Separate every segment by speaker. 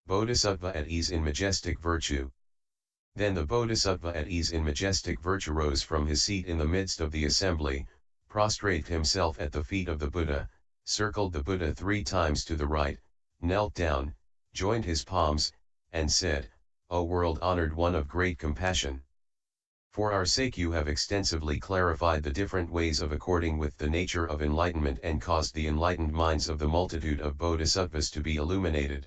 Speaker 1: Bodhisattva at ease in majestic virtue. Then the Bodhisattva at ease in majestic virtue rose from his seat in the midst of the assembly, prostrated himself at the feet of the Buddha, circled the Buddha 3 times to the right, knelt down, joined his palms, and said, "O world-honored one of great compassion! For our sake you have extensively clarified the different ways of according with the nature of enlightenment and caused the enlightened minds of the multitude of bodhisattvas to be illuminated.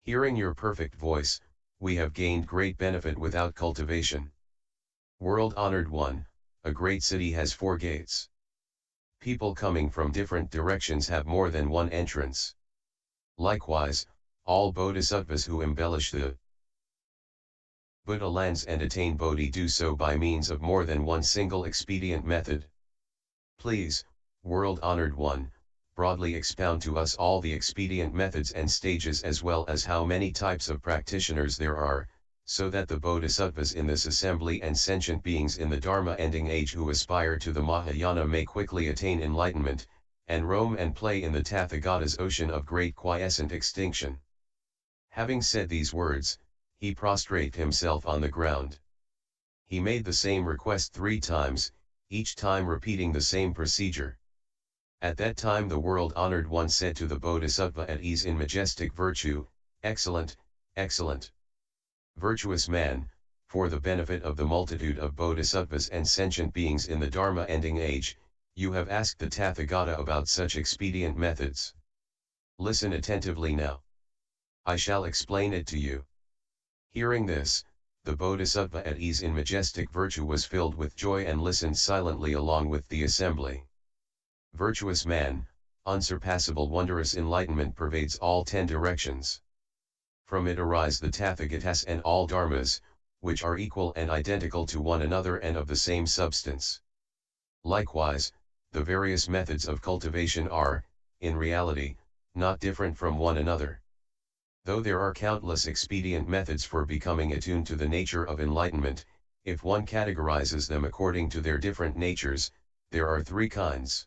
Speaker 1: Hearing your perfect voice, we have gained great benefit without cultivation. World-honored one, a great city has 4 gates. People coming from different directions have more than one entrance. Likewise, all bodhisattvas who embellish the Buddha lands and attain Bodhi do so by means of more than one single expedient method. Please, world-honored one, broadly expound to us all the expedient methods and stages as well as how many types of practitioners there are, so that the bodhisattvas in this assembly and sentient beings in the Dharma ending age who aspire to the Mahayana may quickly attain enlightenment, and roam and play in the Tathagata's ocean of great quiescent extinction." Having said these words, he prostrated himself on the ground. He made the same request 3 times, each time repeating the same procedure. At that time the world-honored one said to the Bodhisattva at ease in majestic virtue, "Excellent, excellent. Virtuous man, for the benefit of the multitude of bodhisattvas and sentient beings in the Dharma ending age, you have asked the Tathagata about such expedient methods. Listen attentively now. I shall explain it to you." Hearing this, the Bodhisattva at ease in majestic virtue was filled with joy and listened silently along with the assembly. Virtuous man, unsurpassable wondrous enlightenment pervades all 10 directions. From it arise the Tathagatas and all dharmas, which are equal and identical to one another and of the same substance. Likewise, the various methods of cultivation are, in reality, not different from one another. Though there are countless expedient methods for becoming attuned to the nature of enlightenment, if one categorizes them according to their different natures, there are 3 kinds.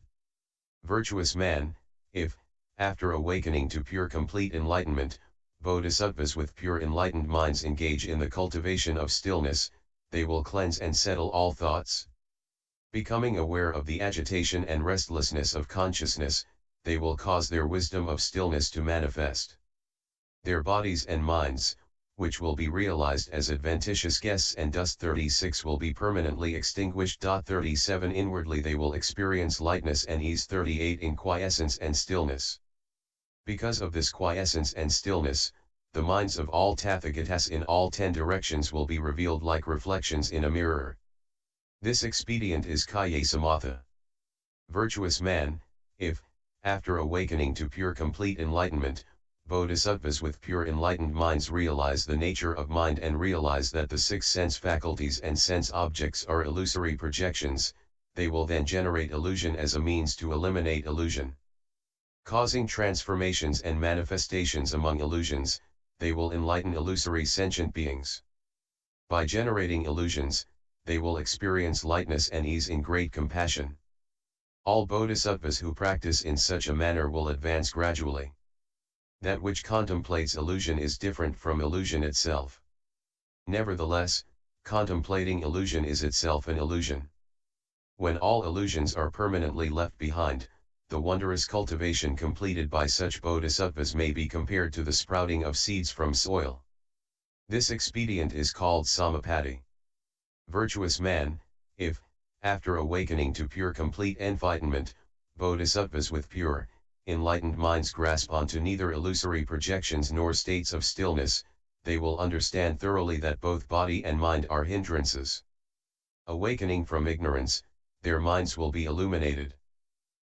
Speaker 1: Virtuous man, if, after awakening to pure complete enlightenment, bodhisattvas with pure enlightened minds engage in the cultivation of stillness, they will cleanse and settle all thoughts. Becoming aware of the agitation and restlessness of consciousness, they will cause their wisdom of stillness to manifest. Their bodies and minds, which will be realized as adventitious guests and dust 36 will be permanently extinguished. 37 Inwardly they will experience lightness and ease. 38 In quiescence and stillness. Because of this quiescence and stillness, the minds of all Tathagatas in all 10 directions will be revealed like reflections in a mirror. This expedient is Kaya Samatha. Virtuous man, if, after awakening to pure complete enlightenment, bodhisattvas with pure enlightened minds realize the nature of mind and realize that the 6 sense faculties and sense objects are illusory projections, they will then generate illusion as a means to eliminate illusion. Causing transformations and manifestations among illusions, they will enlighten illusory sentient beings. By generating illusions, they will experience lightness and ease in great compassion. All bodhisattvas who practice in such a manner will advance gradually. That which contemplates illusion is different from illusion itself. Nevertheless, contemplating illusion is itself an illusion. When all illusions are permanently left behind, the wondrous cultivation completed by such bodhisattvas may be compared to the sprouting of seeds from soil. This expedient is called samapatti. Virtuous man, if, after awakening to pure complete enlightenment, bodhisattvas with pure, enlightened minds grasp onto neither illusory projections nor states of stillness, they will understand thoroughly that both body and mind are hindrances. Awakening from ignorance, their minds will be illuminated.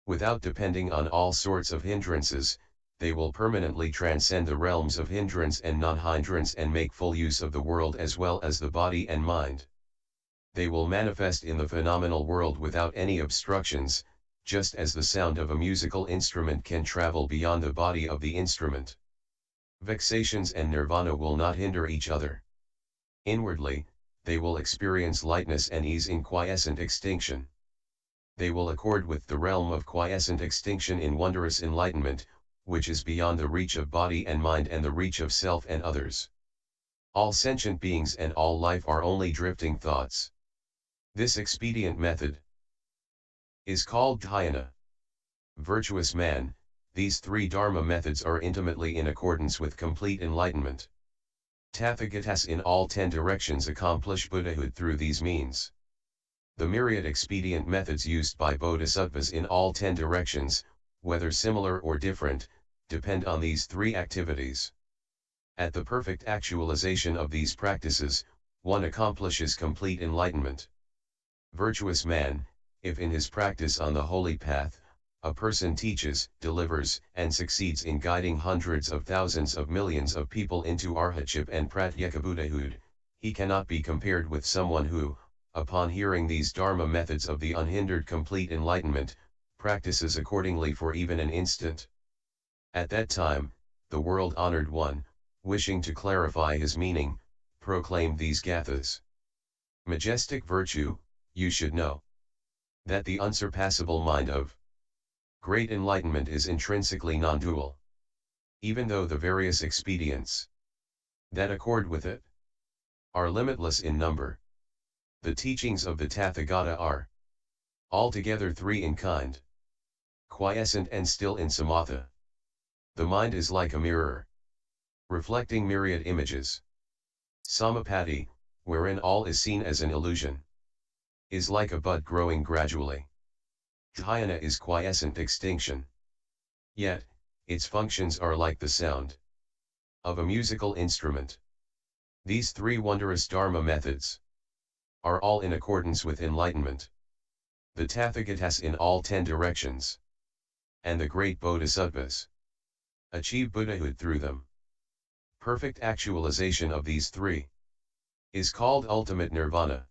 Speaker 1: Without depending on all sorts of hindrances, they will permanently transcend the realms of hindrance and non-hindrance and make full use of the world as well as the body and mind. They will manifest in the phenomenal world without any obstructions, just as the sound of a musical instrument can travel beyond the body of the instrument. Vexations and nirvana will not hinder each other. Inwardly, they will experience lightness and ease in quiescent extinction. They will accord with the realm of quiescent extinction in wondrous enlightenment, which is beyond the reach of body and mind and the reach of self and others. All sentient beings and all life are only drifting thoughts. This expedient method is called dhyana. Virtuous man, these three Dharma methods are intimately in accordance with complete enlightenment. Tathagatas in all 10 directions accomplish Buddhahood through these means. The myriad expedient methods used by bodhisattvas in all 10 directions, whether similar or different, depend on these three activities. At the perfect actualization of these practices, one accomplishes complete enlightenment. Virtuous man, if in his practice on the holy path, a person teaches, delivers, and succeeds in guiding hundreds of thousands of millions of people into arhatship and pratyeka Buddhahood, he cannot be compared with someone who, upon hearing these Dharma methods of the unhindered complete enlightenment, practices accordingly for even an instant. At that time, the world-honored one, wishing to clarify his meaning, proclaimed these gathas. Majestic virtue, you should know that the unsurpassable mind of great enlightenment is intrinsically non-dual. Even though the various expedients that accord with it are limitless in number, the teachings of the Tathagata are altogether three in kind: quiescent and still in samatha. The mind is like a mirror, reflecting myriad images. Samapati, wherein all is seen as an illusion, is like a bud growing gradually. Dhyana is quiescent extinction. Yet, its functions are like the sound of a musical instrument. These three wondrous Dharma methods are all in accordance with enlightenment. The Tathagatas in all 10 directions, and the great bodhisattvas, achieve Buddhahood through them. Perfect actualization of these three is called ultimate nirvana.